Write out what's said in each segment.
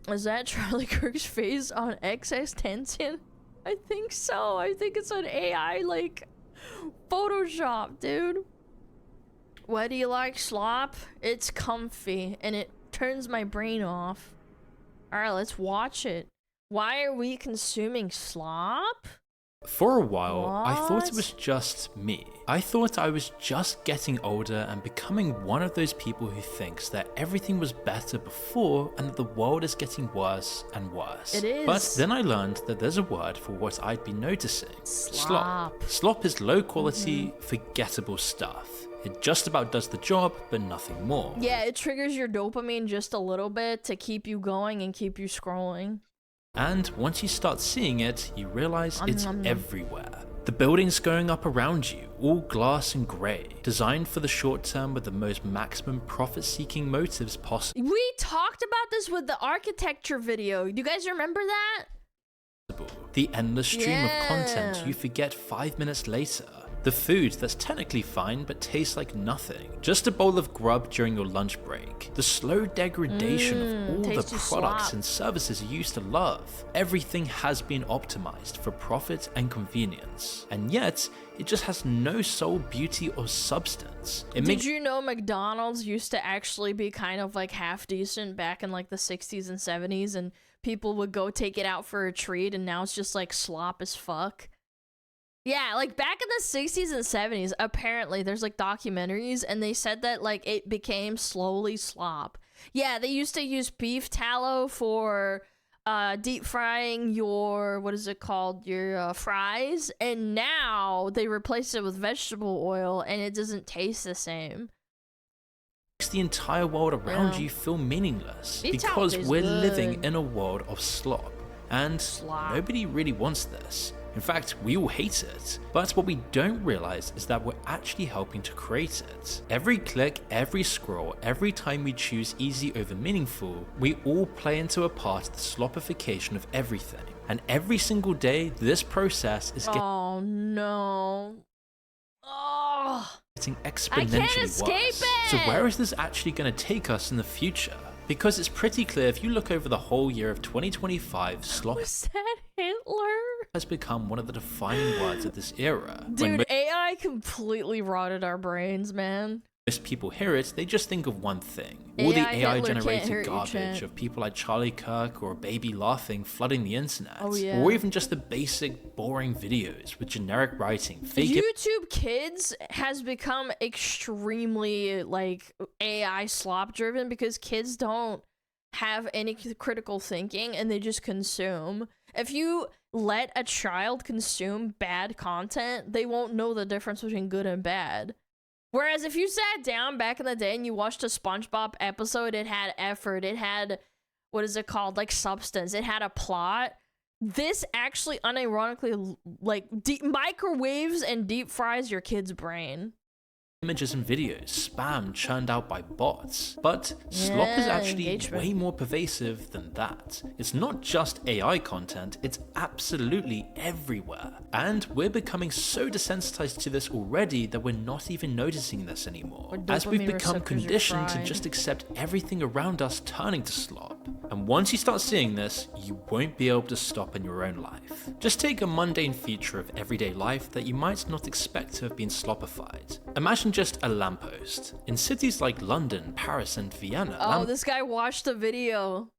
Is that Charlie Kirk's face on XXXTentacion? I think so. I think it's an AI, like, Photoshop, dude. Why do you like Slop? It's comfy, and it turns my brain off. Alright, let's watch it. Why are we consuming Slop? For a while, What? I thought it was just me. I thought I was just getting older and becoming one of those people who thinks that everything was better before and that the world is getting worse and worse. It is. But then I learned that there's a word for what I'd been noticing. Slop. Slop is low quality, forgettable stuff. It just about does the job, but nothing more. Yeah, it triggers your dopamine just a little bit to keep you going and keep you scrolling. And once you start seeing it, you realize it's everywhere. The buildings going up around you, all glass and grey, designed for the short term with the most maximum profit-seeking motives possible. We talked about this with the architecture video. Do you guys remember that? The endless stream of content you forget 5 minutes later. The food that's technically fine but tastes like nothing. Just a bowl of grub during your lunch break. The slow degradation of all the products and services you used to love. Everything has been optimized for profit and convenience. And yet, it just has no soul, beauty, or substance. Did you know McDonald's used to actually be kind of like half decent back in like the 60s and 70s, and people would go take it out for a treat, and now it's just like slop as fuck? Yeah, like back in the 60s and 70s, apparently there's like documentaries, and they said that like it became slowly slop. Yeah, they used to use beef tallow for deep frying your, what is it called, your fries, and now they replace it with vegetable oil, and it doesn't taste the same. Makes the entire world around you feel meaningless because we're living in a world of slop, and nobody really wants this. In fact, we all hate it. But what we don't realize is that we're actually helping to create it. Every click, every scroll, every time we choose easy over meaningful, we all play into a part of the sloppification of everything. And every single day, this process is getting exponentially worse. So where is this actually going to take us in the future? Because it's pretty clear if you look over the whole year of 2025, slop Was that Hitler? has become one of the defining words of this era. Dude, AI completely rotted our brains, man. Most people hear it, they just think of one thing. All the AI-generated you, garbage of people like Charlie Kirk or a baby laughing flooding the internet. Oh, yeah. Or even just the basic, boring videos with generic writing. Fake YouTube Kids has become extremely, like, AI slop-driven because kids don't have any critical thinking and they just consume. If you let a child consume bad content, they won't know the difference between good and bad. Whereas if you sat down back in the day and you watched a SpongeBob episode, it had effort, it had, what is it called, like substance, it had a plot. This actually unironically, like, microwaves and deep fries your kid's brain. Images and videos, spam churned out by bots. But slop is actually way more pervasive than that. It's not just AI content, it's absolutely everywhere. And we're becoming so desensitized to this already that we're not even noticing this anymore. As we've become conditioned to just accept everything around us turning to slop. And once you start seeing this, you won't be able to stop in your own life. Just take a mundane feature of everyday life that you might not expect to have been slopified. Imagine just a lamppost. In cities like London, Paris, and Vienna. Oh, this guy watched the video.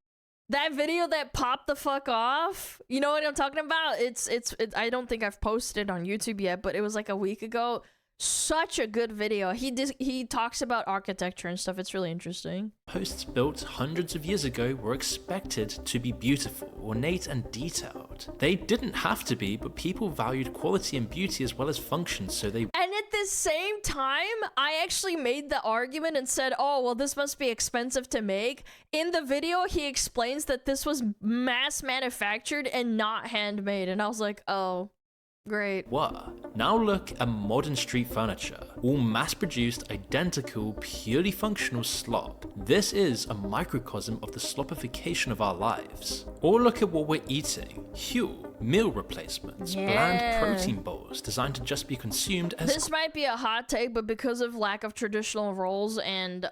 That video that popped the fuck off. You know what I'm talking about? It's I don't think I've posted it on YouTube yet, but it was like a week ago. Such a good video. He talks about architecture and stuff. It's really interesting. Posts built hundreds of years ago were expected to be beautiful, ornate, and detailed. They didn't have to be, but people valued quality and beauty as well as function, so they... And at the same time, I actually made the argument and said, oh, well, this must be expensive to make. In the video, he explains that this was mass manufactured and not handmade. And I was like, oh... Great. What? Now look at modern street furniture. All mass-produced, identical, purely functional slop. This is a microcosm of the sloppification of our lives. Or look at what we're eating. Huel. meal replacements, bland protein bowls designed to just be consumed as... This might be a hot take, but because of lack of traditional roles and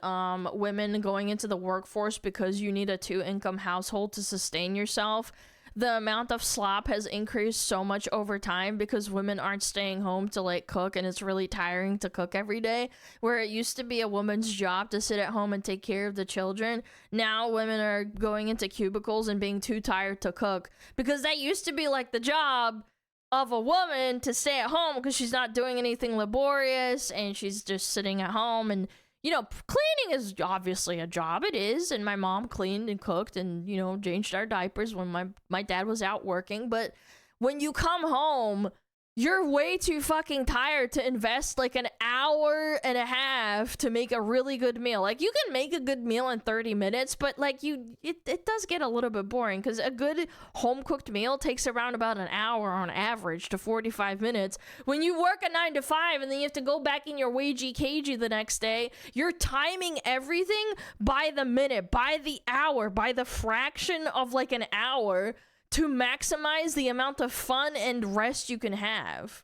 women going into the workforce because you need a 2-income household to sustain yourself, the amount of slop has increased so much over time because women aren't staying home to like cook, and it's really tiring to cook every day. Where it used to be a woman's job to sit at home and take care of the children, now women are going into cubicles and being too tired to cook, because that used to be like the job of a woman to stay at home because she's not doing anything laborious and she's just sitting at home. And you know, cleaning is obviously a job. It is. And my mom cleaned and cooked and, you know, changed our diapers when my dad was out working. But when you come home, you're way too fucking tired to invest like an hour and a half to make a really good meal. Like, you can make a good meal in 30 minutes, but like it does get a little bit boring because a good home cooked meal takes around about an hour on average to 45 minutes. When you work a 9 to 5 and then you have to go back in your wagey cagey the next day, you're timing everything by the minute, by the hour, by the fraction of like an hour to maximize the amount of fun and rest you can have.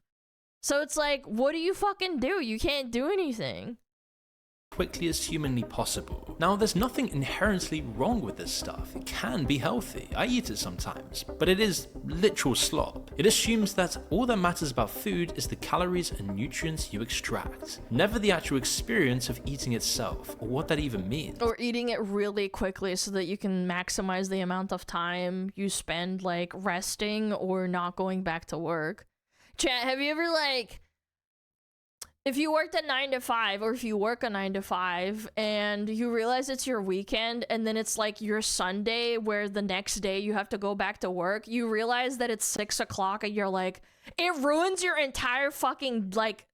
So it's like, what do you fucking do? You can't do anything. Quickly as humanly possible. Now, there's nothing inherently wrong with this stuff. It can be healthy. I eat it sometimes, but it is literal slop. It assumes that all that matters about food is the calories and nutrients you extract, never the actual experience of eating itself, or what that even means. Or eating it really quickly so that you can maximize the amount of time you spend like resting or not going back to work. Chat, have you ever like, if you worked a 9 to 5, or if you work a 9 to 5 and you realize it's your weekend and then it's like your Sunday where the next day you have to go back to work, you realize that it's 6 o'clock and you're like, it ruins your entire fucking like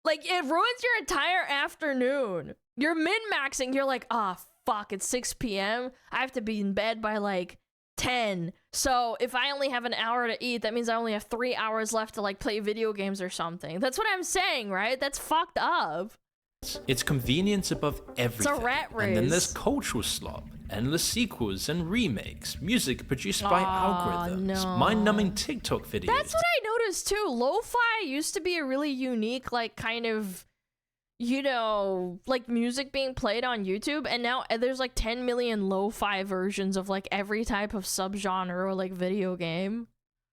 it ruins your entire afternoon. You're min-maxing. You're like, ah, fuck, it's 6 p.m. I have to be in bed by like 10. So if I only have an hour to eat, that means I only have 3 hours left to like play video games or something. That's what I'm saying, right? That's fucked up. It's convenience above everything. It's a rat race. And then there's cultural slop, endless sequels and remakes, music produced by algorithms, mind-numbing TikTok videos. That's what I noticed too. Lo-fi used to be a really unique, like, kind of, you know, like music being played on YouTube, and now there's like 10 million lo-fi versions of like every type of subgenre or like video game.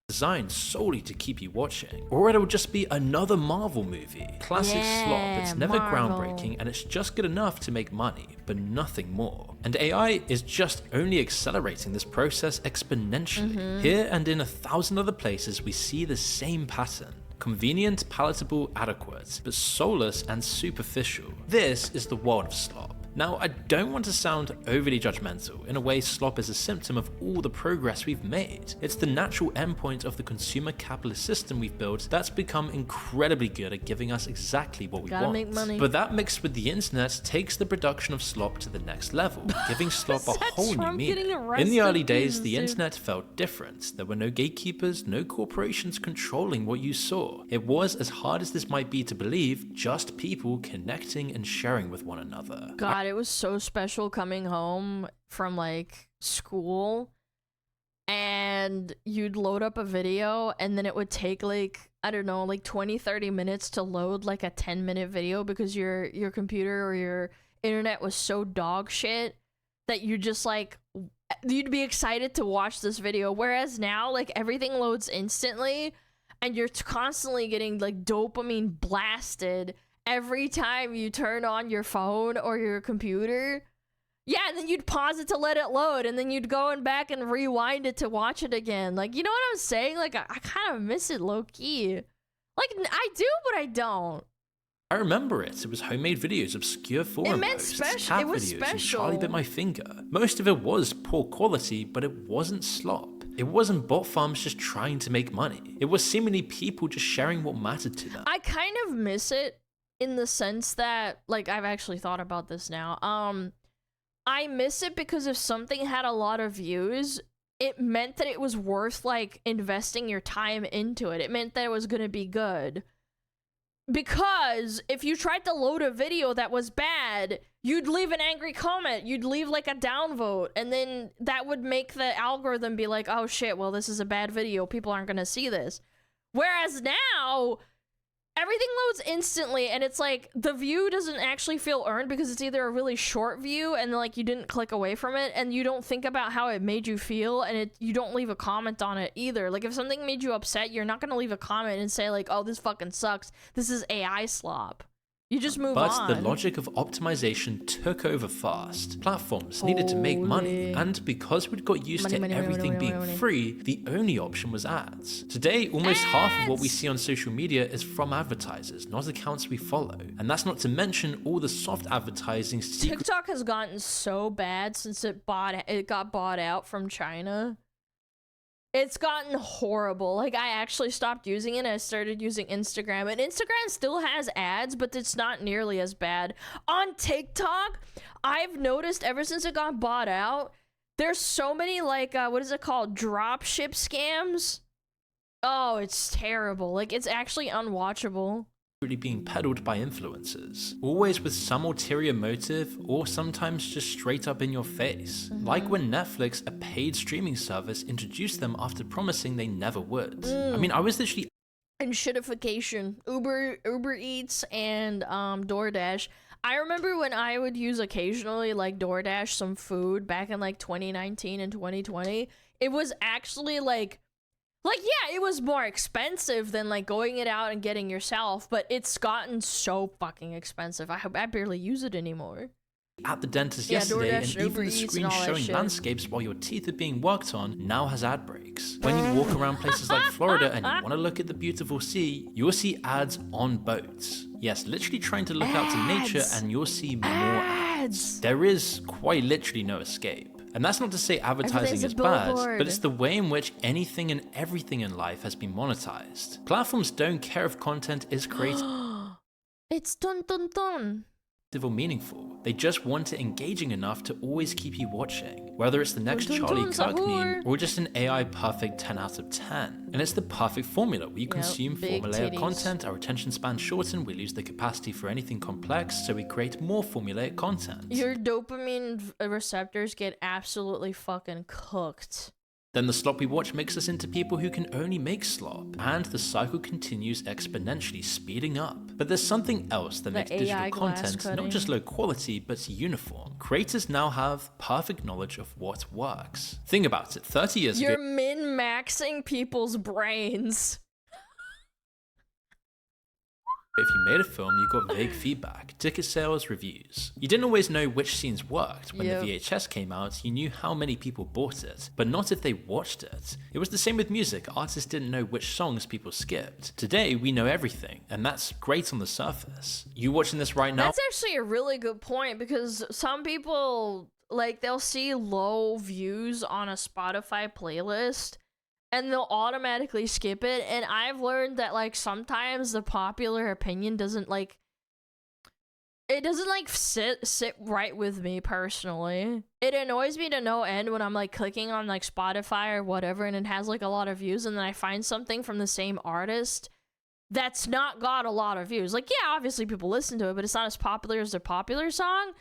Designed solely to keep you watching, or it'll just be another Marvel movie. Classic slop, it's never groundbreaking and it's just good enough to make money, but nothing more. And AI is just only accelerating this process exponentially. Here and in 1,000 other places we see the same pattern. Convenient, palatable, adequate, but soulless and superficial. This is the world of slop. Now, I don't want to sound overly judgmental. In a way, slop is a symptom of all the progress we've made. It's the natural endpoint of the consumer capitalist system we've built that's become incredibly good at giving us exactly what we want. Make money. But that mixed with the internet takes the production of slop to the next level, giving slop a whole new meaning. In the early days, the internet felt different. There were no gatekeepers, no corporations controlling what you saw. It was, as hard as this might be to believe, just people connecting and sharing with one another. God, it was so special coming home from like school and you'd load up a video and then it would take like, I don't know, like 20-30 minutes to load like a 10-minute video because your computer or your internet was so dog shit that you just like, you'd be excited to watch this video. Whereas now, like, everything loads instantly and you're constantly getting like dopamine blasted every time you turn on your phone or your computer. Yeah, and then you'd pause it to let it load, and then you'd go and back and rewind it to watch it again. Like, you know what I'm saying? Like, I kind of miss it low-key. Like, I do, but I don't. I remember it. It was homemade videos, obscure forum posts, cat it was videos, special. and Charlie Bit My Finger. Most of it was poor quality, but it wasn't slop. It wasn't bot farms just trying to make money. It was seemingly people just sharing what mattered to them. I kind of miss it in the sense that, like, I've actually thought about this now. I miss it because if something had a lot of views, it meant that it was worth, like, investing your time into it. It meant that it was gonna be good. Because if you tried to load a video that was bad, you'd leave an angry comment, you'd leave like a downvote, and then that would make the algorithm be like, oh shit, well, this is a bad video, people aren't gonna see this. Whereas now, everything loads instantly, and it's like, the view doesn't actually feel earned because it's either a really short view and like you didn't click away from it, and you don't think about how it made you feel, and you don't leave a comment on it either. Like, if something made you upset, you're not gonna leave a comment and say like, oh, this fucking sucks, this is AI slop. You just move on. But the logic of optimization took over fast. Platforms needed to make money, and because we'd got used to everything being free, the only option was ads. Today, almost half of what we see on social media is from advertisers, not accounts we follow. And that's not to mention all the soft advertising TikTok has gotten so bad since it got bought out from China. It's gotten horrible. Like, I actually stopped using it. I started using Instagram, and Instagram still has ads, but it's not nearly as bad. On TikTok, I've noticed ever since it got bought out, there's so many, like, what is it called? Dropship scams? Oh, it's terrible. Like, it's actually unwatchable. Being peddled by influencers, always with some ulterior motive or sometimes just straight up in your face. Like when Netflix, a paid streaming service, introduced them after promising they never would. I mean, I was literally... And shitification. Uber Eats and DoorDash. I remember when I would use occasionally like DoorDash some food back in like 2019 and 2020, it was actually like yeah, it was more expensive than like going it out and getting yourself, but it's gotten so fucking expensive. I barely use it anymore. At the dentist yesterday, DoorDash, and even the screen showing landscapes while your teeth are being worked on now has ad breaks. When you walk around places like Florida and you want to look at the beautiful sea, you'll see ads on boats. Yes, literally trying to look out to nature, and you'll see more ads. There is quite literally no escape. And that's not to say advertising is bad, but it's the way in which anything and everything in life has been monetized. Platforms don't care if content is creative. It's dun dun dun. Or meaningful. They just want it engaging enough to always keep you watching, whether it's the next Charlie Kirk meme or just an AI perfect 10 out of 10. And it's the perfect formula. We consume formulaic content, our attention span shorten, we lose the capacity for anything complex, so we create more formulaic content. Your dopamine receptors get absolutely fucking cooked. Then the slop we watch makes us into people who can only make slop, and the cycle continues exponentially, speeding up. But there's something else that makes digital content not just low quality, but uniform. Creators now have perfect knowledge of what works. Think about it, 30 years ago— You're min-maxing people's brains. If you made a film, you got vague feedback, ticket sales, reviews. You didn't always know which scenes worked. When the VHS came out, you knew how many people bought it, but not if they watched it. It was the same with music. Artists didn't know which songs people skipped. Today, we know everything, and that's great on the surface. You watching this right now? That's actually a really good point, because some people, like, they'll see low views on a Spotify playlist, and they'll automatically skip it, and I've learned that, like, sometimes the popular opinion doesn't, like, it doesn't, like, sit right with me, personally. It annoys me to no end when I'm, like, clicking on, like, Spotify or whatever, and it has, like, a lot of views, and then I find something from the same artist that's not got a lot of views. Like, yeah, obviously people listen to it, but it's not as popular as their popular song,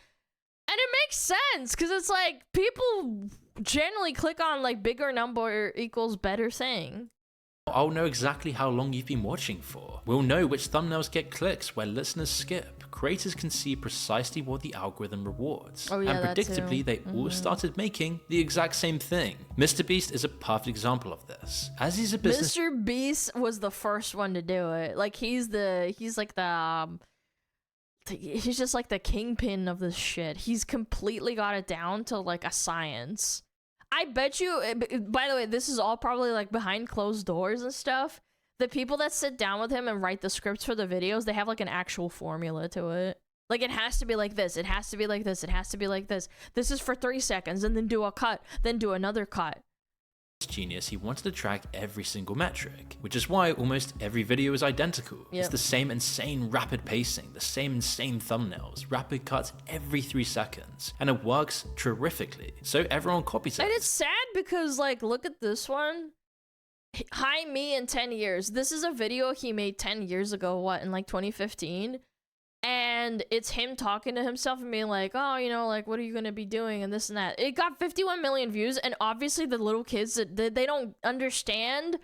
and it makes sense, because it's, like, people generally click on like bigger number equals better thing. I'll know exactly how long you've been watching for. We'll know which thumbnails get clicks, where listeners skip. Creators can see precisely what the algorithm rewards. Oh, yeah, and predictably, they all started making the exact same thing. MrBeast is a perfect example of this. As he's a business— MrBeast was the first one to do it. Like, he's just like the kingpin of this shit. He's completely got it down to like a science. I bet you, by the way, this is all probably like behind closed doors and stuff. The people that sit down with him and write the scripts for the videos, they have like an actual formula to it. Like, it has to be like this, it has to be like this, it has to be like this. This is for 3 seconds, and then do a cut, then do another cut. Genius, he wanted to track every single metric, which is why almost every video is identical. It's the same insane rapid pacing, the same insane thumbnails, rapid cuts every 3 seconds, and it works terrifically, so everyone copies it. And it's sad because, like, look at this one. Hi me in 10 years. This is a video he made 10 years ago, what, in like 2015? And it's him talking to himself and being like, oh, you know, like, what are you gonna be doing and this and that. It got 51 million views, and obviously the little kids, they don't understand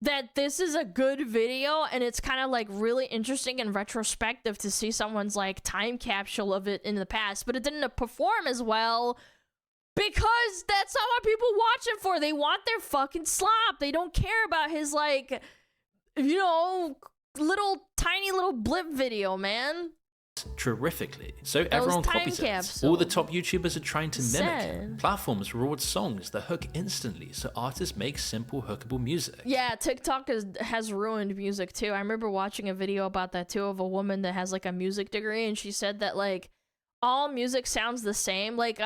that this is a good video, and it's kind of like really interesting and retrospective to see someone's like time capsule of it in the past, but it didn't perform as well because that's not what people watch it for. They want their fucking slop. They don't care about his like, you know, tiny little blip video, man. Terrifically. So everyone copies it. All the top YouTubers are trying to mimic it. Platforms reward songs that hook instantly, so artists make simple hookable music. Yeah, TikTok has ruined music too. I remember watching a video about that too, of a woman that has like a music degree, and she said that like all music sounds the same. Like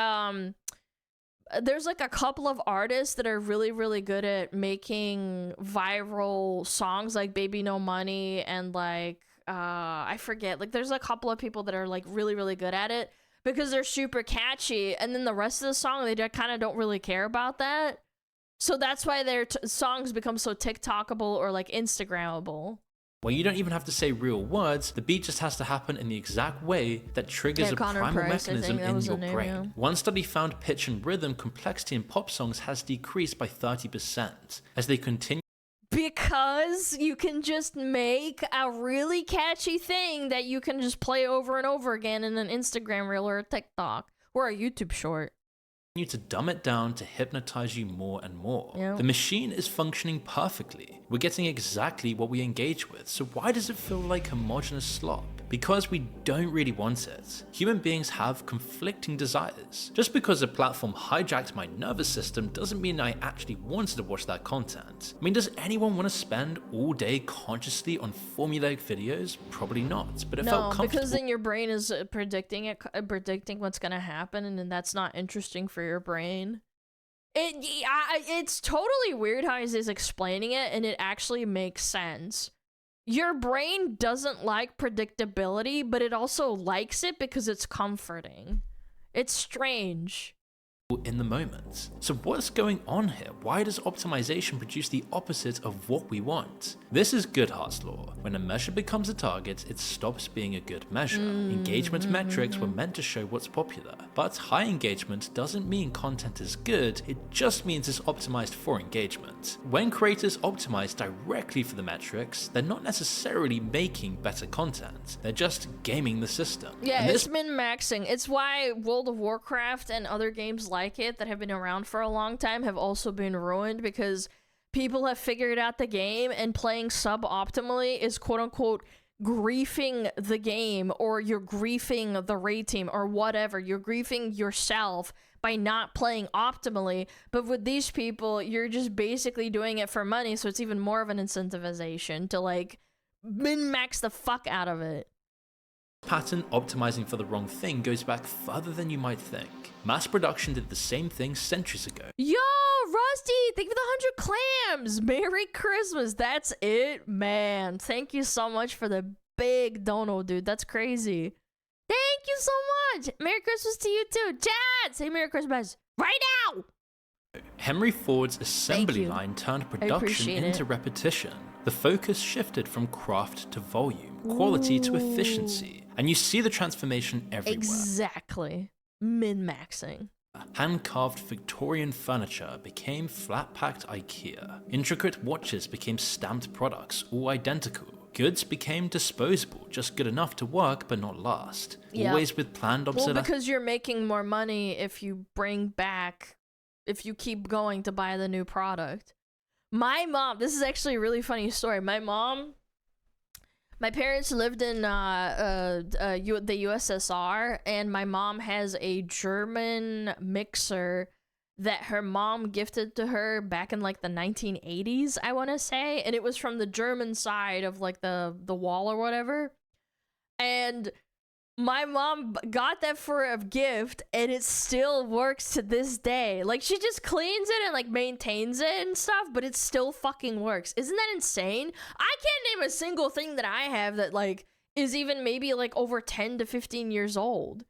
there's like a couple of artists that are really, really good at making viral songs, like Baby No Money and like I forget, like there's a couple of people that are like really, really good at it because they're super catchy, and then the rest of the song they kind of don't really care about that, so that's why their songs become so TikTokable or like Instagrammable. Where you don't even have to say real words, the beat just has to happen in the exact way that triggers a primal mechanism in your brain. Yeah. One study found pitch and rhythm complexity in pop songs has decreased by 30% as they continue. Because you can just make a really catchy thing that you can just play over and over again in an Instagram reel or a TikTok or a YouTube short. To dumb it down to hypnotize you more and more. Yep. The machine is functioning perfectly. We're getting exactly what we engage with, so why does it feel like homogenous slop? Because we don't really want it. Human beings have conflicting desires. Just because a platform hijacked my nervous system doesn't mean I actually wanted to watch that content. I mean, does anyone want to spend all day consciously on formulaic videos? Probably not, but it felt comfortable. No, because then your brain is predicting what's gonna happen, and then that's not interesting for your brain. It's totally weird how he's explaining it, and it actually makes sense. Your brain doesn't like predictability, but it also likes it because it's comforting. It's strange. In the moment. So what's going on here? Why does optimization produce the opposite of what we want? This is Goodhart's law. When a measure becomes a target, it stops being a good measure. Engagement metrics were meant to show what's popular, but high engagement doesn't mean content is good, it just means it's optimized for engagement. When creators optimize directly for the metrics, they're not necessarily making better content, they're just gaming the system. Yeah, it's min-maxing. It's why World of Warcraft and other games like it that have been around for a long time have also been ruined because people have figured out the game, and playing suboptimally is quote-unquote griefing the game, or you're griefing the raid team or whatever. You're griefing yourself by not playing optimally, but with these people you're just basically doing it for money, so it's even more of an incentivization to like min-max the fuck out of it. Pattern optimizing for the wrong thing goes back further than you might think. Mass production did the same thing centuries ago. Yo, Rusty, thank you for the 100 clams. Merry Christmas. That's it, man. Thank you so much for the big dono, dude. That's crazy. Thank you so much. Merry Christmas to you too. Chat, say Merry Christmas right now. Henry Ford's assembly line turned production into repetition. The focus shifted from craft to volume, quality to efficiency, and you see the transformation everywhere. Exactly. Min-maxing. Hand-carved Victorian furniture became flat-packed IKEA. Intricate watches became stamped products, all identical. Goods became disposable, just good enough to work but not last. Yep. Always with planned obsolescence. Well, because you're making more money if you keep going to buy the new product. My mom, this is actually a really funny story. My parents lived in the USSR, and my mom has a German mixer that her mom gifted to her back in like the 1980s, I want to say, and it was from the German side of like the wall or whatever. And my mom got that for a gift, and it still works to this day. Like, she just cleans it and like maintains it and stuff, but it still fucking works. Isn't that insane? I can't name a single thing that I have that like is even maybe like over 10 to 15 years old.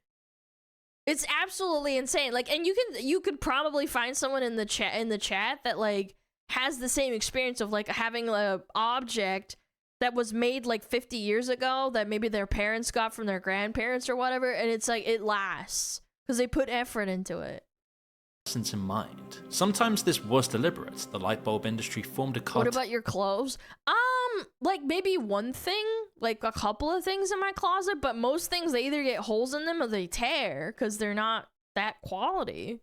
It's absolutely insane. Like, and you could probably find someone in the chat that like has the same experience of like having a object that was made like 50 years ago that maybe their parents got from their grandparents or whatever, and it's like it lasts because they put effort into it. In mind. Sometimes this was deliberate. The light bulb industry formed a What about your clothes? Like maybe one thing, like a couple of things in my closet, but most things they either get holes in them or they tear because they're not that quality.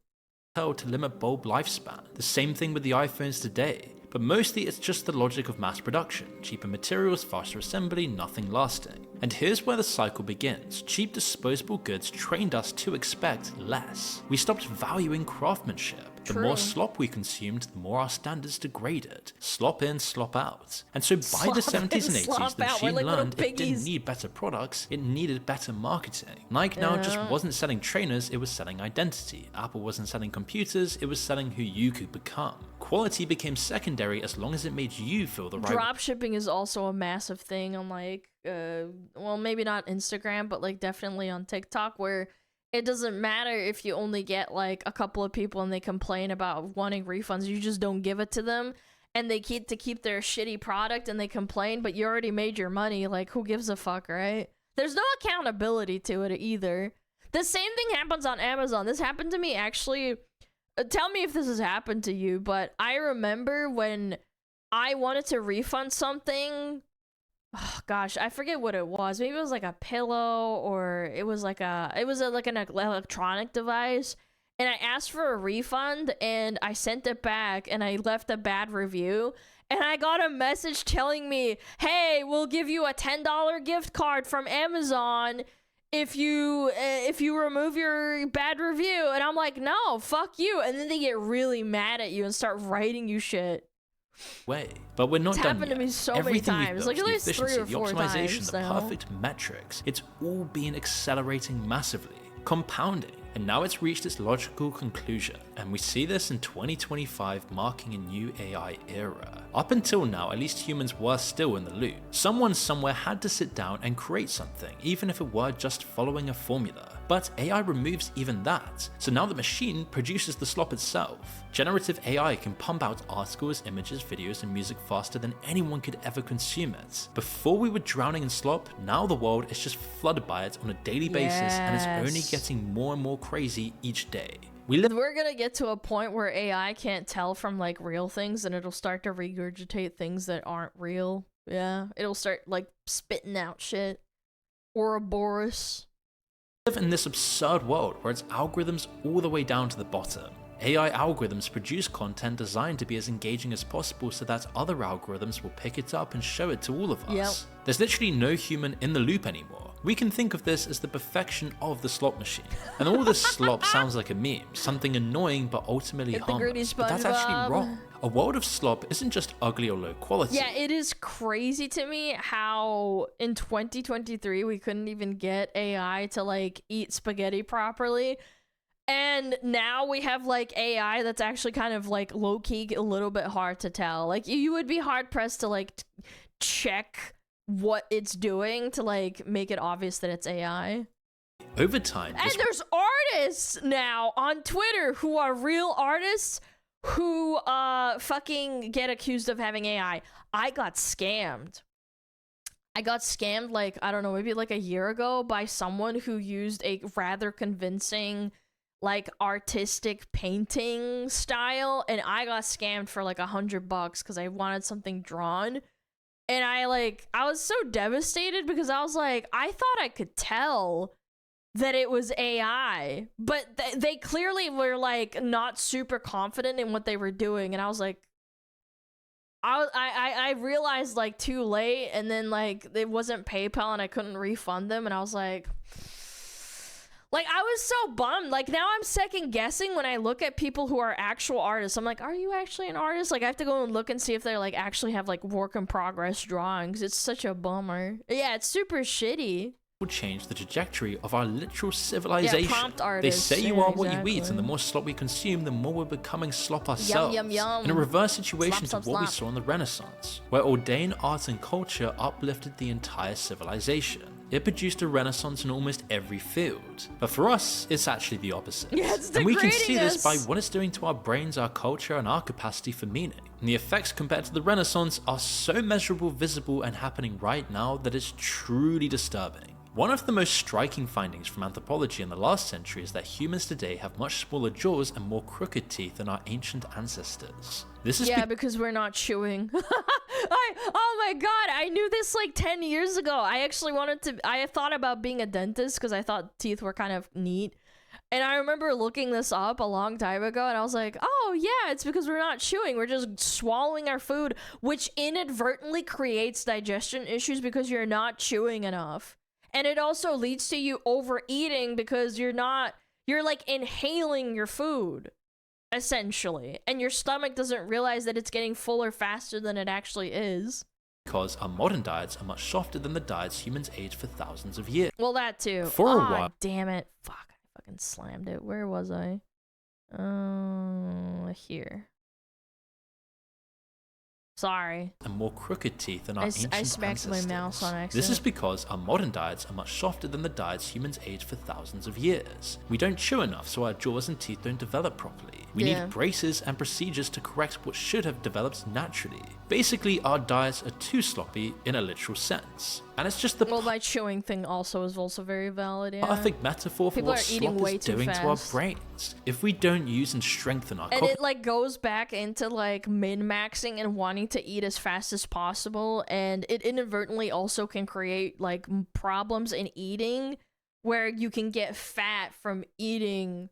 To limit bulb lifespan. The same thing with the iPhones today. But mostly it's just the logic of mass production. Cheaper materials, faster assembly, nothing lasting. And here's where the cycle begins. Cheap disposable goods trained us to expect less. We stopped valuing craftsmanship. The more slop we consumed, the more our standards degraded. Slop in, slop out. And so by the 70s and 80s, the machine learned it didn't need better products, it needed better marketing. Nike now just wasn't selling trainers, it was selling identity. Apple wasn't selling computers, it was selling who you could become. Quality became secondary as long as it made you feel the right way. Dropshipping is also a massive thing on like, well, maybe not Instagram, but like definitely on TikTok, where it doesn't matter if you only get like a couple of people and they complain about wanting refunds, you just don't give it to them and they keep their shitty product and they complain, but you already made your money. Like, who gives a fuck, right? There's no accountability to it either. The same thing happens on Amazon. This happened to me actually. Tell me if this has happened to you, but I remember when I wanted to refund something. Oh gosh, I forget what it was. Maybe it was like a pillow, or it was like an electronic device. And I asked for a refund, and I sent it back, and I left a bad review. And I got a message telling me, "Hey, we'll give you a $10 gift card from Amazon if you remove your bad review." And I'm like, "No, fuck you." And then they get really mad at you and start writing you shit. But we're not done yet. Happened to me so Everything many times, we've built, like at the least 3 or efficiency, 4 the optimization, times. the perfect metrics, it's all been accelerating massively, compounding, and now it's reached its logical conclusion. And we see this in 2025 marking a new AI era. Up until now, at least humans were still in the loop. Someone somewhere had to sit down and create something, even if it were just following a formula. But AI removes even that, so now the machine produces the slop itself. Generative AI can pump out articles, images, videos, and music faster than anyone could ever consume it. Before we were drowning in slop, now the world is just flooded by it on a daily basis, and it's only getting more and more crazy each day. We're gonna get to a point where AI can't tell from like real things, and it'll start to regurgitate things that aren't real. Yeah, it'll start like spitting out shit. Ouroboros. We live in this absurd world where it's algorithms all the way down to the bottom. AI algorithms produce content designed to be as engaging as possible so that other algorithms will pick it up and show it to all of us. There's literally no human in the loop anymore. We can think of this as the perfection of the slop machine. And all this slop sounds like a meme, something annoying but ultimately harmless. But that's actually wrong. A world of slop isn't just ugly or low quality. Yeah, it is crazy to me how in 2023 we couldn't even get AI to like eat spaghetti properly. And now we have like AI that's actually kind of like low-key a little bit hard to tell. Like you would be hard pressed to like check what it's doing to like make it obvious that it's AI. Over time, and there's artists now on Twitter who are real artists who fucking get accused of having AI. I got scammed like, I don't know, maybe like a year ago by someone who used a rather convincing like artistic painting style, and I got scammed for like $100 because I wanted something drawn. And I was so devastated because I was like, I thought I could tell that it was AI, but they clearly were like not super confident in what they were doing. And I was like, I realized like too late, and then like it wasn't PayPal and I couldn't refund them, and I was like I was so bummed. Like now I'm second guessing when I look at people who are actual artists. I'm like, are you actually an artist? Like I have to go and look and see if they're like actually have like work in progress drawings. It's such a bummer. Yeah, it's super shitty. Will change the trajectory of our literal civilization. Yeah, prompt artists. They say you are what you eat, and the more slop we consume, the more we're becoming slop ourselves. Yum, yum, yum. In a reverse situation Slop, to what we slop. saw in the Renaissance, where ordained art and culture uplifted the entire civilization. it produced a renaissance in almost every field. But for us, it's actually the opposite. Yeah, it's and we can degrading see this by us. what it's doing to our brains, our culture, and our capacity for meaning. And the effects compared to the Renaissance are so measurable, visible, and happening right now that it's truly disturbing. One of the most striking findings from anthropology in the last century is that humans today have much smaller jaws and more crooked teeth than our ancient ancestors. This is because we're not chewing. Oh my god, I knew this like 10 years ago. I thought about being a dentist because I thought teeth were kind of neat. And I remember looking this up a long time ago, and I was like, oh yeah, it's because we're not chewing. We're just swallowing our food, which inadvertently creates digestion issues because you're not chewing enough. And it also leads to you overeating because you're like inhaling your food, essentially. And your stomach doesn't realize that it's getting fuller faster than it actually is. Because our modern diets are much softer than the diets humans ate for thousands of years. Well, that too. For a while. Damn it. Fuck, I fucking slammed it. Where was I? Here. Sorry. And more crooked teeth than our ancient I smacked ancestors. my mouse on accident. This is because our modern diets are much softer than the diets humans ate for thousands of years. We don't chew enough, so our jaws and teeth don't develop properly. We need braces and procedures to correct what should have developed naturally. Basically, our diets are too sloppy in a literal sense. And it's just the my chewing thing is also very valid, yeah. perfect metaphor for People what are eating slop way is too doing to our fast. brains. If we don't use and strengthen our And it like goes back into like min-maxing and wanting to eat as fast as possible, and it inadvertently also can create like problems in eating where you can get fat from eating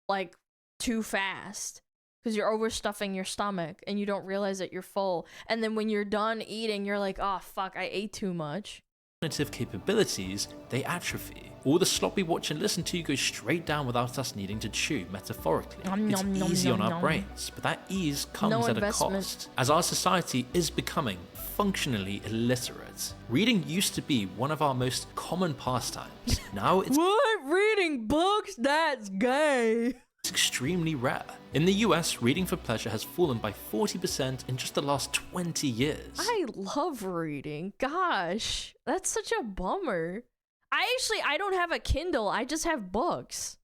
like too fast because you're overstuffing your stomach and you don't realize that you're full, and then when you're done eating you're like, oh fuck, I ate too much. cognitive capabilities, they atrophy. All the slop we watch and listen to goes straight down without us needing to chew, metaphorically. It's easy on our brains, but that ease comes at a cost, as our society is becoming functionally illiterate. Reading used to be one of our most common pastimes. Now it's What? Reading books? That's gay. extremely rare. In the US, reading for pleasure has fallen by 40% in just the last 20 years. I love reading. Gosh, that's such a bummer. I don't have a Kindle. I just have books.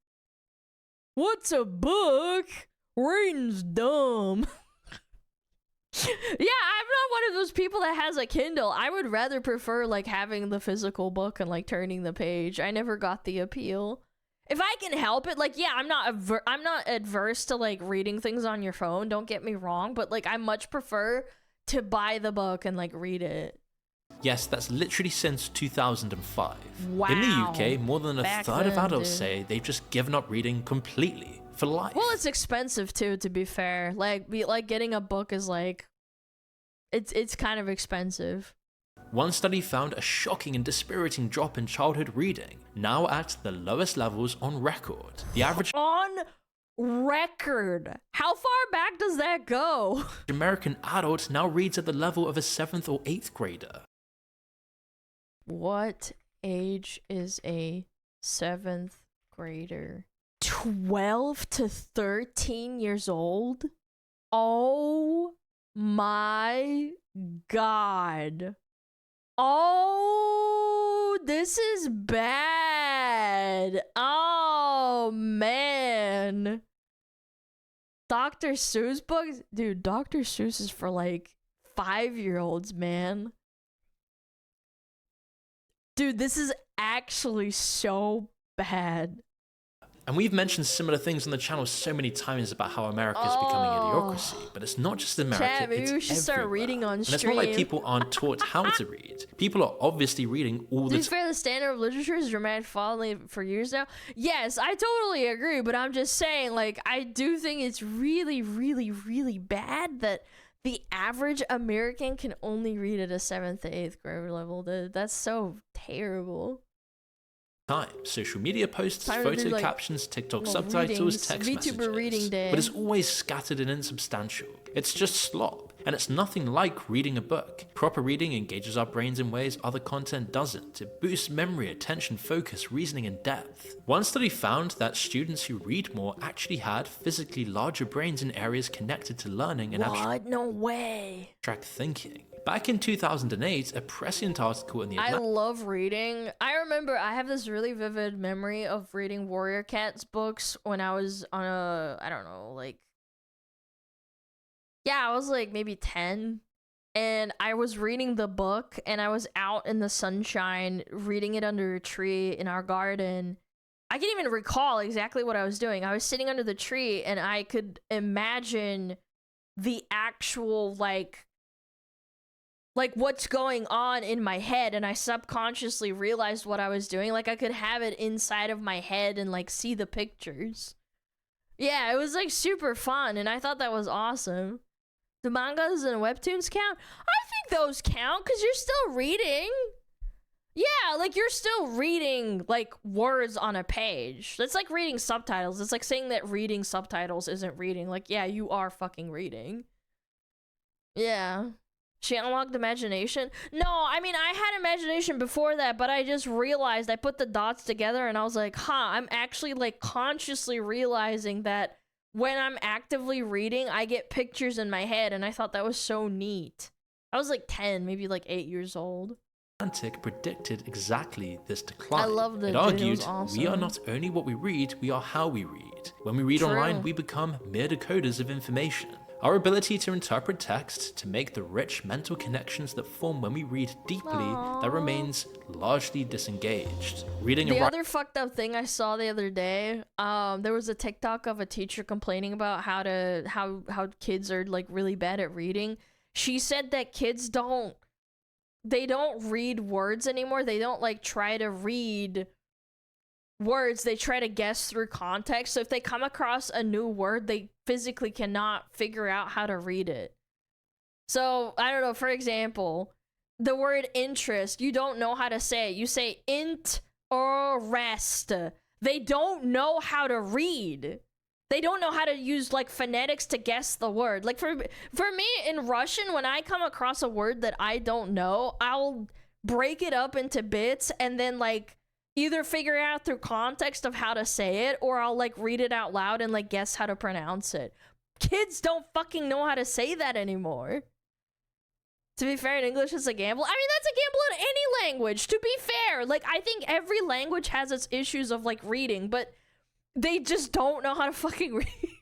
What's a book? Reading's dumb. Yeah, I'm not one of those people that has a Kindle. I would rather prefer like having the physical book and like turning the page. I never got the appeal. If I can help it, like, yeah, I'm not adverse to like reading things on your phone, don't get me wrong, but like I much prefer to buy the book and like read it. Yes, that's literally since 2005. Wow. In the UK, more than a third of adults dude. say they've just given up reading completely for life. Well, it's expensive too, to be fair. Like getting a book is like it's kind of expensive. One study found a shocking and dispiriting drop in childhood reading, now at the lowest levels on record. The average On record. How far back does that go? American adult now reads at the level of a 7th or 8th grader. What age is a 7th grader? 12 to 13 years old? Oh my god. Oh, this is bad. Oh, man. Dr. Seuss books? Dude, Dr. Seuss is for like 5-year-olds, man. Dude, this is actually so bad. And we've mentioned similar things on the channel so many times about how America is becoming idiocracy, but it's not just America, Chat, maybe it's we should start everywhere. reading on And it's not like stream. people aren't taught how to read. People are obviously reading all To the be fair, the standard of literature has remained falling for years now. Yes, I totally agree, but I'm just saying, like, I do think it's really, really, really bad that the average American can only read at a 7th to 8th grade level. That's so terrible. time. Social media posts, Time to photo do, like, captions, TikTok well, subtitles, readings, text VTuber messages. reading day. But it's always scattered and insubstantial. It's just slop. And it's nothing like reading a book. Proper reading engages our brains in ways other content doesn't. It boosts memory, attention, focus, reasoning, and depth. One study found that students who read more actually had physically larger brains in areas connected to learning and What? No way. abstract thinking. Back in 2008, a prescient article in the I love reading. I remember I have this really vivid memory of reading Warrior Cat's books when I was on I don't know, like, yeah, I was like maybe 10. And I was reading the book, and I was out in the sunshine reading it under a tree in our garden. I can't even recall exactly what I was doing. I was sitting under the tree, and I could imagine the actual, like what's going on in my head, and I subconsciously realized what I was doing. Like, I could have it inside of my head and, like, see the pictures. Yeah, it was, like, super fun, and I thought that was awesome. Do mangas and webtoons count? I think those count, because you're still reading. Yeah, like, you're still reading, like, words on a page. That's like reading subtitles. It's like saying that reading subtitles isn't reading. Like, yeah, you are fucking reading. Yeah. She unlocked imagination? No, I mean, I had imagination before that, but I just realized, I put the dots together, and I was like, huh, I'm actually, like, consciously realizing that when I'm actively reading, I get pictures in my head, and I thought that was so neat. I was like 10, maybe like 8 years old. Atlantic predicted exactly this decline. I love the It argued, awesome. We are not only what we read, we are how we read. When we read online, we become mere decoders of information. Our ability to interpret text, to make the rich mental connections that form when we read deeply, that remains largely disengaged. Reading the other fucked up thing I saw the other day, there was a TikTok of a teacher complaining about how kids are, like, really bad at reading. She said that kids don't read words anymore. They don't, like, try to read words. They try to guess through context. So if they come across a new word, they physically cannot figure out how to read it. So, I don't know, for example, the word interest, you don't know how to say it. You say int or rest. They don't know how to read. They don't know how to use, like, phonetics to guess the word. Like, for me, in Russian, when I come across a word that I don't know, I'll break it up into bits and then, like, either figure out through context of how to say it, or I'll, like, read it out loud and, like, guess how to pronounce it. Kids don't fucking know how to say that anymore. To be fair, in English, it's a gamble. I mean, that's a gamble in any language, to be fair. Like, I think every language has its issues of, like, reading, but they just don't know how to fucking read.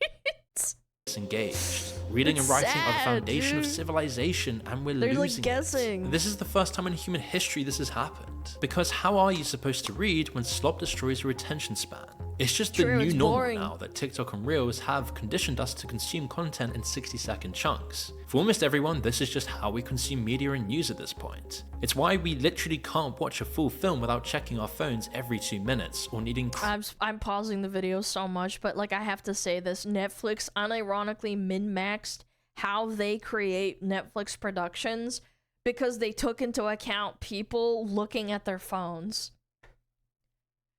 Disengaged. Reading and writing are the foundation of civilization, and we're losing like guessing. This is the first time in human history this has happened. Because how are you supposed to read when slop destroys your attention span? It's just the new normal now that TikTok and Reels have conditioned us to consume content in 60-second chunks. For almost everyone, this is just how we consume media and news at this point. It's why we literally can't watch a full film without checking our phones every 2 minutes or needing... I'm pausing the video so much, but, like, I have to say this. Netflix unironically min-maxed how they create Netflix productions because they took into account people looking at their phones.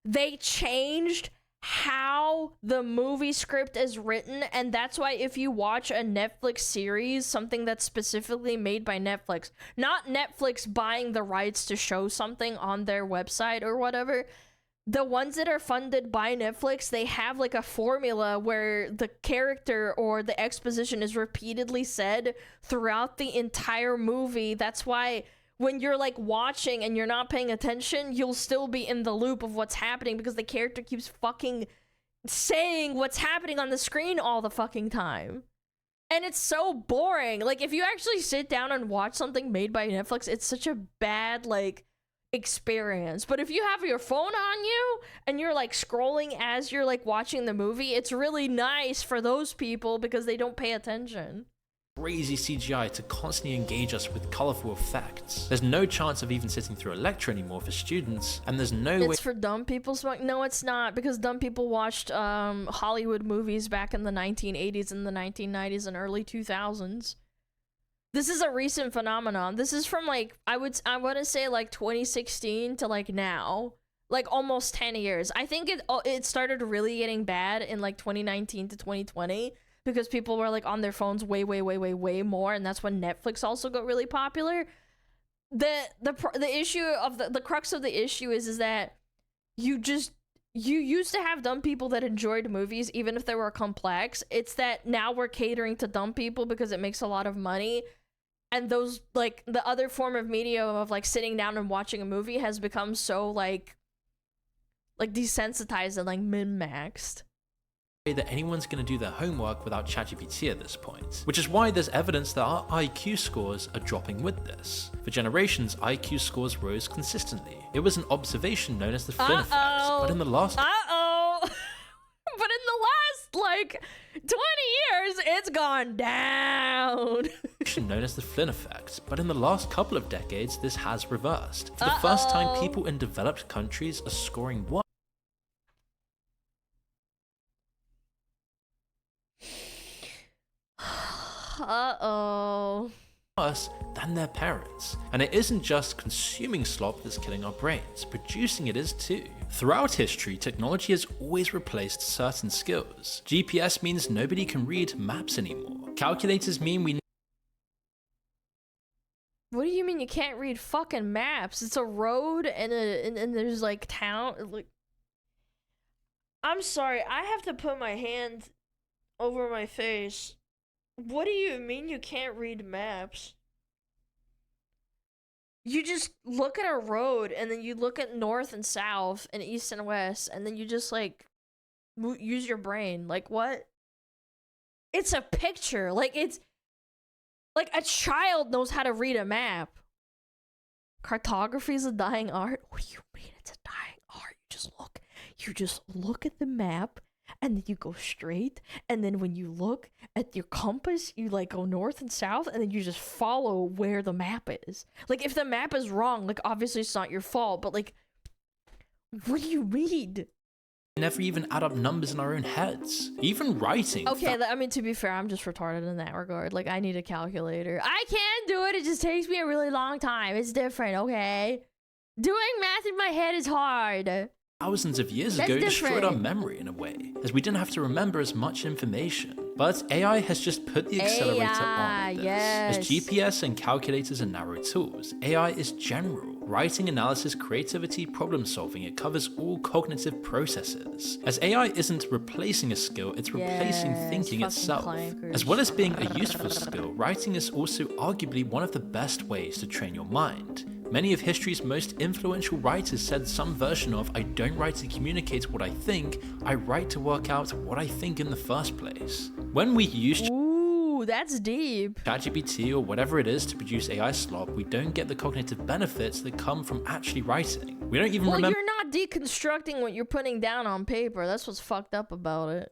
They changed how the movie script is written, and that's why if you watch a Netflix series, something that's specifically made by Netflix, not Netflix buying the rights to show something on their website or whatever, the ones that are funded by Netflix, they have, like, a formula where the character or the exposition is repeatedly said throughout the entire movie. That's why when you're, like, watching and you're not paying attention, you'll still be in the loop of what's happening because the character keeps fucking saying what's happening on the screen all the fucking time. And it's so boring. Like, if you actually sit down and watch something made by Netflix, it's such a bad, like, experience. But if you have your phone on you and you're, like, scrolling as you're, like, watching the movie, it's really nice for those people because they don't pay attention. Crazy CGI to constantly engage us with colorful effects. There's no chance of even sitting through a lecture anymore for students, and there's no way— It's for dumb people, Smug? No, it's not, because dumb people watched Hollywood movies back in the 1980s and the 1990s and early 2000s. This is a recent phenomenon. This is from, like, I want to say, like, 2016 to, like, now. Like, almost 10 years. I think it started really getting bad in, like, 2019 to 2020. Because people were, like, on their phones way more, and that's when Netflix also got really popular. The issue of the crux of the issue is that you used to have dumb people that enjoyed movies even if they were complex. It's that now we're catering to dumb people because it makes a lot of money, and those, like, the other form of media of like sitting down and watching a movie has become so like desensitized and like min-maxed. That anyone's going to do their homework without ChatGPT at this point, which is why there's evidence that our IQ scores are dropping with this. For generations, IQ scores rose consistently. It was an observation known as the Flynn effect, but in the last but in the last like 20 years, it's gone down. known as the Flynn effect, but in the last couple of decades, this has reversed. For the first time, people in developed countries are scoring what? Worse than their parents. And it isn't just consuming slop that's killing our brains, producing it is too. Throughout history, technology has always replaced certain skills. GPS means nobody can read maps anymore. Calculators mean we... What do you mean you can't read fucking maps? It's a road and there's like town. Like, I'm sorry, I have to put my hand over my face. What do you mean you can't read maps? You just look at a road and then you look at north and south and east and west and then you just like use your brain. Like what? It's a picture. Like it's like a child knows how to read a map. Cartography is a dying art. What do you mean it's a dying art? You just look at the map and then you go straight, and then when you look at your compass, you like go north and south, and then you just follow where the map is. Like if the map is wrong, like obviously it's not your fault, but like, what do you mean? Never even add up numbers in our own heads. Even writing. Okay, I mean, to be fair, I'm just retarded in that regard. Like I need a calculator. I can do it, it just takes me a really long time. It's different, okay? Doing math in my head is hard. Thousands of years ago destroyed our memory in a way, as we didn't have to remember as much information. But AI has just put the accelerator on this. Yes. As GPS and calculators are narrow tools, AI is general. Writing, analysis, creativity, problem solving, it covers all cognitive processes. As AI isn't replacing a skill, it's replacing thinking itself. As well as being a useful skill, writing is also arguably one of the best ways to train your mind. Many of history's most influential writers said some version of, I don't write to communicate what I think, I write to work out what I think in the first place. When we use Ooh, that's deep. ChatGPT or whatever it is to produce AI slop, we don't get the cognitive benefits that come from actually writing. We don't even remember- you're not deconstructing what you're putting down on paper. That's what's fucked up about it.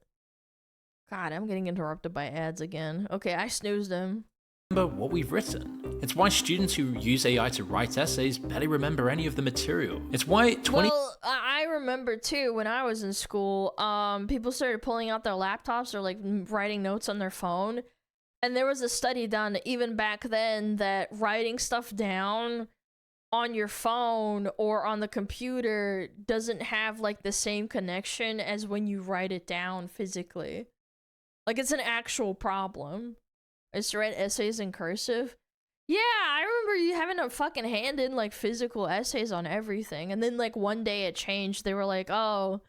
God, I'm getting interrupted by ads again. Okay, I snoozed them. What we've written. It's why students who use AI to write essays barely remember any of the material. It's why Well, I remember too when I was in school, people started pulling out their laptops or like writing notes on their phone. And there was a study done even back then that writing stuff down on your phone or on the computer doesn't have like the same connection as when you write it down physically. Like it's an actual problem. I used to write essays in cursive. Yeah, I remember you having to fucking hand in like physical essays on everything. And then like one day it changed. They were like, oh,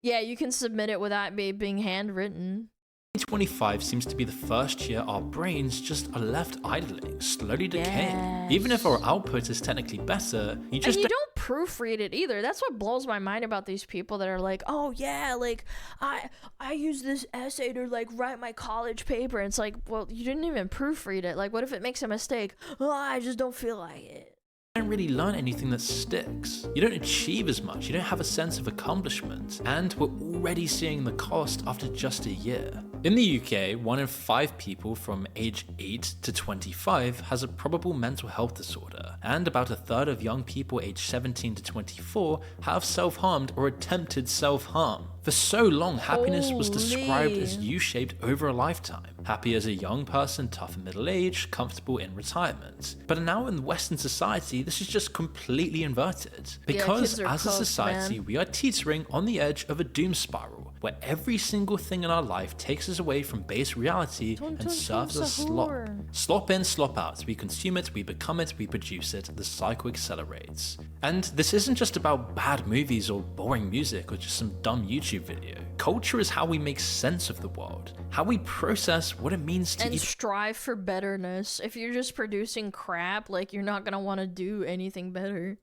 yeah, you can submit it without being handwritten. 2025 seems to be the first year our brains just are left idling, slowly decaying. Yes. Even if our output is technically better, you just don't proofread it either. That's what blows my mind about these people that are like, oh yeah, like I use this essay to like write my college paper. And it's like, well, you didn't even proofread it. Like, what if it makes a mistake? Oh, I just don't feel like it. You don't really learn anything that sticks. You don't achieve as much. You don't have a sense of accomplishment. And we're already seeing the cost after just a year. In the UK, 1 in 5 people from age 8 to 25 has a probable mental health disorder, and about a third of young people aged 17 to 24 have self-harmed or attempted self-harm. For so long, happiness was described as U-shaped over a lifetime. Happy as a young person, tough in middle age, comfortable in retirement. But now in Western society, this is just completely inverted. Because as a society, we are teetering on the edge of a doom spiral. where every single thing in our life takes us away from base reality and serves as slop. Slop in, slop out. We consume it, we become it, we produce it, the cycle accelerates. And this isn't just about bad movies or boring music or just some dumb YouTube video. Culture is how we make sense of the world, how we process what it means to and strive for betterness. If you're just producing crap, like, you're not gonna want to do anything better.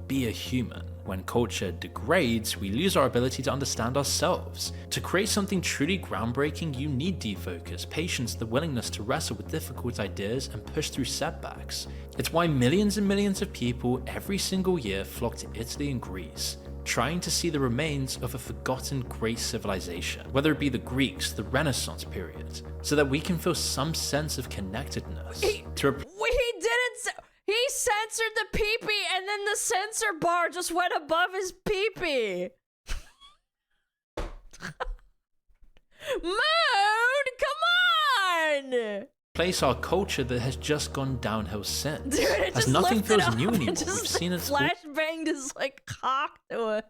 Be a human. When culture degrades, we lose our ability to understand ourselves. To create something truly groundbreaking, you need defocus, patience, the willingness to wrestle with difficult ideas and push through setbacks. It's why millions and millions of people every single year flock to Italy and Greece, trying to see the remains of a forgotten great civilization, whether it be the Greeks, the Renaissance period, so that we can feel some sense of connectedness. He censored the pee-pee, and then the censor bar just went above his pee-pee. Mood, come on! Place our culture that has just gone downhill since. Dude, it as just nothing lifted feels up new and anymore. just, We've seen it flashbanged his like cock to us.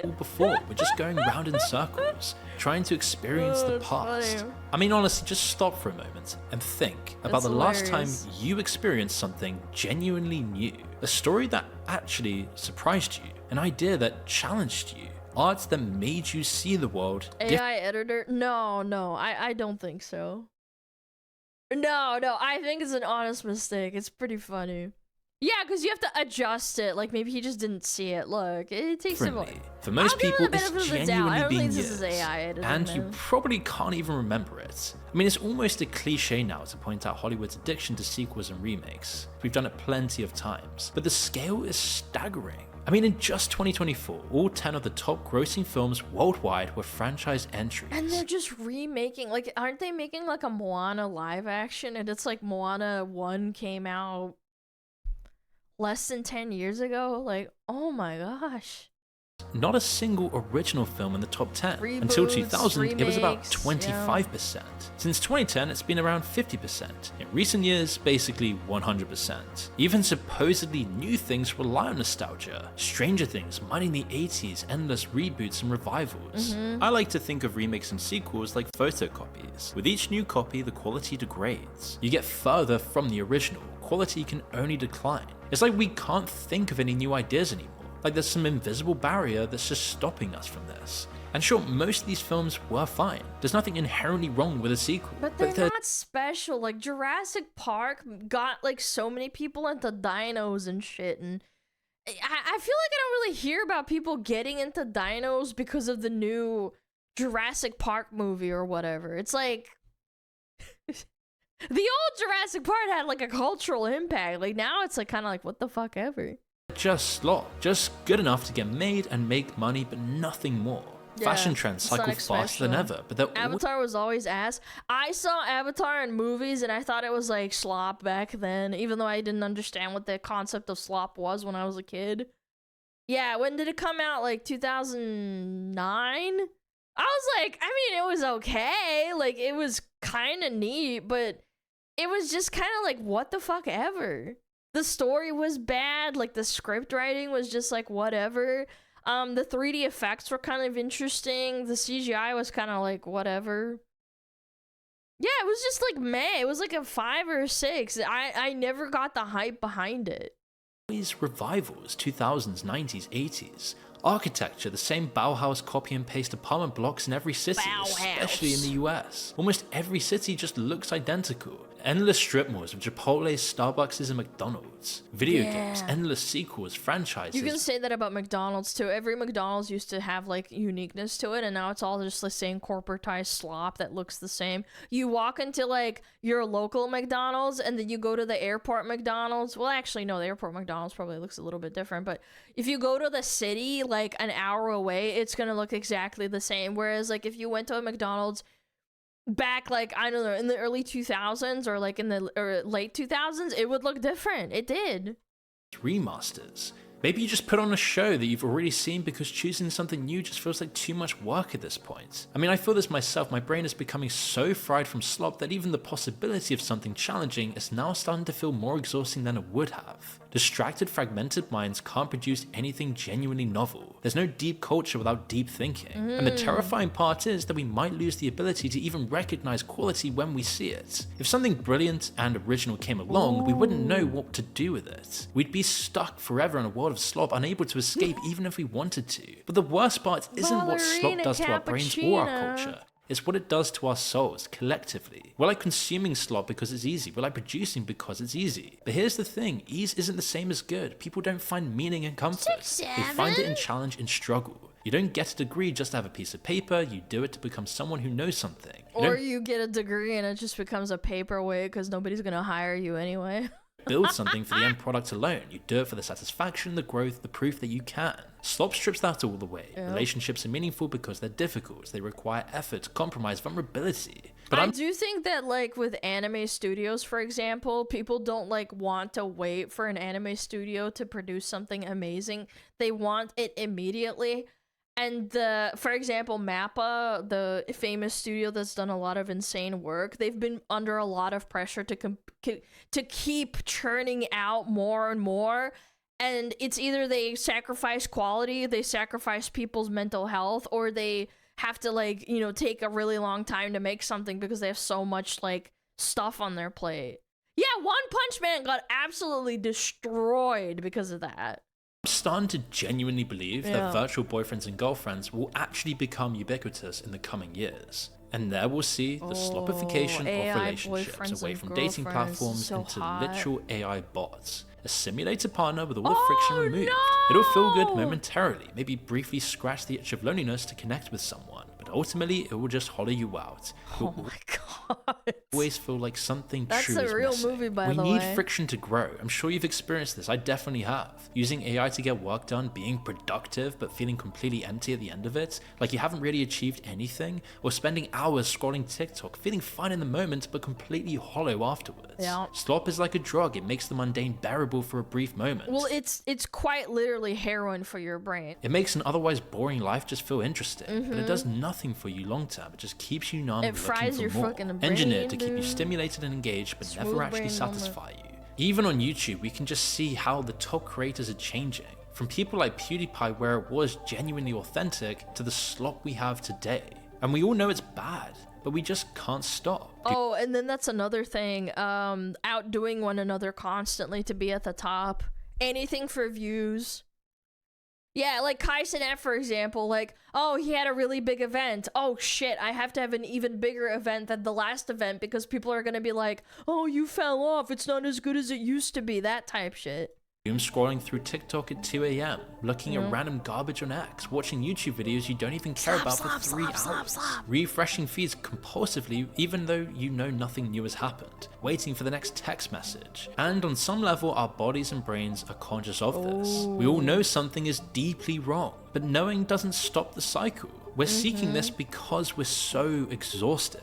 all before. We're just going round in circles, trying to experience the past. funny. I mean, honestly, just stop for a moment and think about the last time you experienced something genuinely new. A story that actually surprised you, an idea that challenged you, art that made you see the world AI editor? No, I don't think so. No, I think it's an honest mistake. It's pretty funny. Yeah, because you have to adjust it. Like, maybe he just didn't see it. Look, it takes a while. For most people, it's I genuinely don't been think years, this is AI editing, and man. you probably can't even remember it. I mean, it's almost a cliche now to point out Hollywood's addiction to sequels and remakes. We've done it plenty of times, but the scale is staggering. I mean, in just 2024, all 10 of the top grossing films worldwide were franchise entries. And they're just remaking, like, aren't they making like a Moana live action? And it's like Moana 1 came out less than 10 years ago? Like, oh my gosh. Not a single original film in the top 10. Reboots, Until 2000, it was about remakes, 25%. yeah. Since 2010, it's been around 50%. In recent years, basically 100%. Even supposedly new things rely on nostalgia. Stranger Things, mining the 80s, endless reboots and revivals. I like to think of remakes and sequels like photocopies. With each new copy, the quality degrades. You get further from the original. Quality can only decline. It's like we can't think of any new ideas anymore. Like there's some invisible barrier that's just stopping us from this. And sure, most of these films were fine. There's nothing inherently wrong with a sequel. But they're not special. Like, Jurassic Park got like so many people into dinos and shit, and I feel like I don't really hear about people getting into dinos because of the new Jurassic Park movie or whatever. It's like the old Jurassic Park had like a cultural impact. Like, now it's like kind of like, what the fuck ever. Just slop. Just good enough to get made and make money, but nothing more. Yeah, Fashion trends cycle faster than ever, but they're Avatar was always ass. I saw Avatar in movies and I thought it was like slop back then, even though I didn't understand what the concept of slop was when I was a kid. Yeah, when did it come out? Like 2009? I was like, I mean, it was okay. Like, it was kind of neat, but it was just kind of like, what the fuck ever. The story was bad. Like, the script writing was just like, whatever. The 3D effects were kind of interesting. The CGI was kind of like, whatever. Yeah, it was just like meh. It was like a 5 or a 6. I never got the hype behind it. These revivals, 2000s, 90s, 80s. Architecture, the same Bauhaus copy and paste apartment blocks in every city, especially in the US. Almost every city just looks identical. Endless strip malls of Chipotle, Starbucks, and McDonald's. Video games, endless sequels, franchises. You can say that about McDonald's too. Every McDonald's used to have like uniqueness to it, and now it's all just the same corporatized slop that looks the same. You walk into like your local McDonald's, and then you go to the airport McDonald's. Well, actually, no, the airport McDonald's probably looks a little bit different, but if you go to the city like an hour away, it's gonna look exactly the same. Whereas like if you went to a McDonald's back like, I don't know, in the early 2000s or like in the late 2000s, it would look different. It did. Remasters. Maybe you just put on a show that you've already seen because choosing something new just feels like too much work at this point. I mean, I feel this myself. My brain is becoming so fried from slop that even the possibility of something challenging is now starting to feel more exhausting than it would have. Distracted, fragmented minds can't produce anything genuinely novel. There's no deep culture without deep thinking. And the terrifying part is that we might lose the ability to even recognize quality when we see it. If something brilliant and original came along, we wouldn't know what to do with it. We'd be stuck forever in a world of slop, unable to escape even if we wanted to. But the worst part isn't what slop does to our brains or our culture. It's what it does to our souls, collectively. We're like consuming slop because it's easy. We're like producing because it's easy. But here's the thing, ease isn't the same as good. People don't find meaning in comfort. They find it in challenge and struggle. You don't get a degree just to have a piece of paper, you do it to become someone who knows something. Or you get a degree and it just becomes a paperweight because nobody's gonna hire you anyway. Build something for the end product alone. You do it for the satisfaction, the growth, the proof that you can. Slop strips that all the way. Yep. Relationships are meaningful because they're difficult. They require effort, compromise, vulnerability. But I do think that, like, with anime studios, for example, people don't, like, want to wait for an anime studio to produce something amazing. They want it immediately. And for example, Mappa, the famous studio that's done a lot of insane work, they've been under a lot of pressure to keep churning out more and more. And it's either they sacrifice quality, they sacrifice people's mental health, or they have to, like, you know, take a really long time to make something because they have so much, like, stuff on their plate. Yeah, One Punch Man got absolutely destroyed because of that. I'm starting to genuinely believe that virtual boyfriends and girlfriends will actually become ubiquitous in the coming years. And there we'll see the sloppification of relationships away from dating platforms into literal AI bots. A simulated partner with all the friction removed. It'll feel good momentarily, maybe briefly scratch the itch of loneliness to connect with someone. But ultimately, it will just hollow you out. Oh my god. Always feel like something That's true is a real missing. movie, by the way. We need friction to grow. I'm sure you've experienced this. I definitely have. Using AI to get work done, being productive, but feeling completely empty at the end of it, like you haven't really achieved anything, or spending hours scrolling TikTok, feeling fine in the moment, but completely hollow afterwards. Yeah. Slop is like a drug. It makes the mundane bearable for a brief moment. Well, it's quite literally heroin for your brain. It makes an otherwise boring life just feel interesting, but it does nothing for you long term. It just keeps you numb, it fries your fucking brain, engineered to keep you stimulated and engaged, but never actually satisfy you. Even on YouTube, we can just see how the top creators are changing. From people like PewDiePie, where it was genuinely authentic, to the slop we have today. And we all know it's bad, but we just can't stop. Oh, and then that's another thing, outdoing one another constantly to be at the top. Anything for views. Yeah, like Kaisen F, for example, like, oh, he had a really big event. Oh shit, I have to have an even bigger event than the last event because people are gonna be like, oh, you fell off, it's not as good as it used to be, that type shit. Doom scrolling through TikTok at 2 AM, looking at random garbage on X, watching YouTube videos you don't even care about for 3 hours, refreshing feeds compulsively even though you know nothing new has happened, waiting for the next text message. And on some level, our bodies and brains are conscious of this. We all know something is deeply wrong, but knowing doesn't stop the cycle. We're seeking this because we're so exhausted.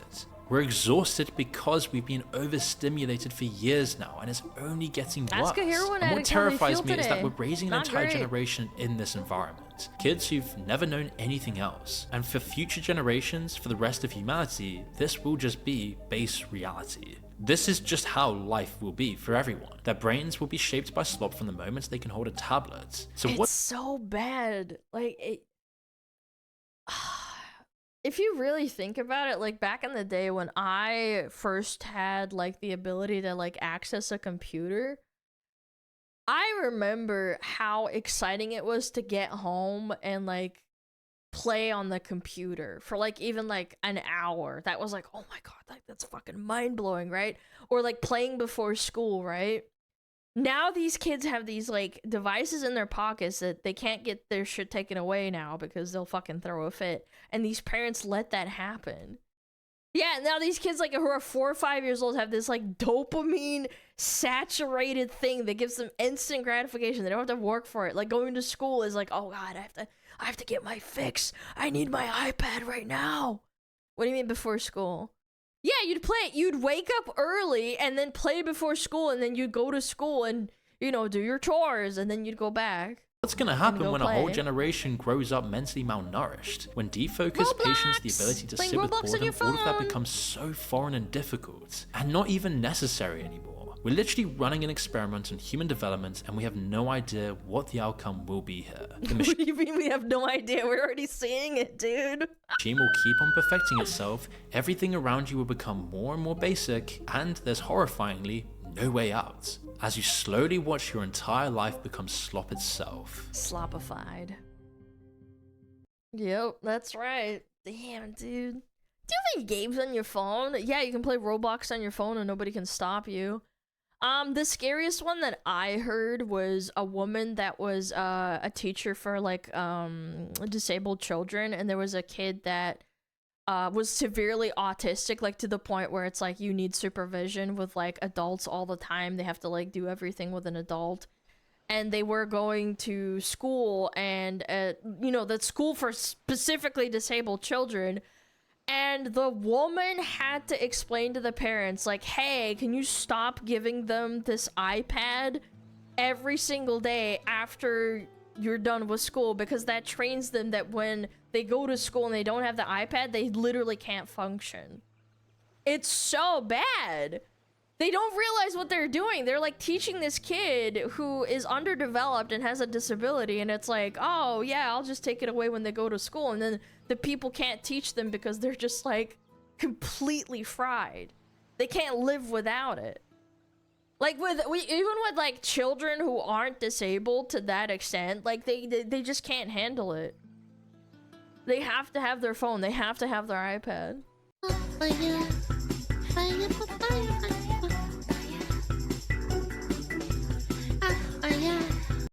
We're exhausted because we've been overstimulated for years now, and it's only getting worse. And what terrifies me is that we're raising an entire generation in this environment. Kids who've never known anything else. And for future generations, for the rest of humanity, this will just be base reality. This is just how life will be for everyone. Their brains will be shaped by slop from the moment they can hold a tablet. So it's so bad. Like, if you really think about it, like back in the day when I first had like the ability to like access a computer, I remember how exciting it was to get home and like play on the computer for like even like an hour. That was like, oh my god, like that's fucking mind-blowing, right? Or like playing before school, right? Now these kids have these like devices in their pockets that they can't get their shit taken away now because they'll fucking throw a fit. And these parents let that happen. Yeah, now these kids like who are 4 or 5 years old have this like dopamine saturated thing that gives them instant gratification. They don't have to work for it. Like going to school is like, oh god, I have to get my fix. I need my iPad right now. What do you mean before school? Yeah, you'd wake up early and then play before school, and then you'd go to school and, you know, do your chores, and then you'd go back. What's gonna happen when a whole generation grows up mentally malnourished? When defocus, patience, the ability to sit with boredom, all of that becomes so foreign and difficult, and not even necessary anymore. We're literally running an experiment on human development, and we have no idea what the outcome will be here. The What do you mean we have no idea? We're already seeing it, dude. machine will keep on perfecting itself, everything around you will become more and more basic, and there's horrifyingly no way out, as you slowly watch your entire life become slop itself. Sloppified. Yep, that's right. Damn, dude. Do you have any games on your phone? Yeah, you can play Roblox on your phone and nobody can stop you. The scariest one that I heard was a woman that was a teacher for like disabled children, and there was a kid that was severely autistic, like to the point where it's like you need supervision with like adults all the time. They have to like do everything with an adult. And they were going to school, and you know, that school for specifically disabled children. And the woman had to explain to the parents, like, hey, can you stop giving them this iPad every single day after you're done with school? Because that trains them that when they go to school and they don't have the iPad, they literally can't function. It's so bad. They don't realize what they're doing. They're like teaching this kid who is underdeveloped and has a disability, and it's like, oh yeah, I'll just take it away when they go to school. And then the people can't teach them because they're just like completely fried. They can't live without it. Like even with like children who aren't disabled to that extent, like they just can't handle it. They have to have their phone. They have to have their iPad.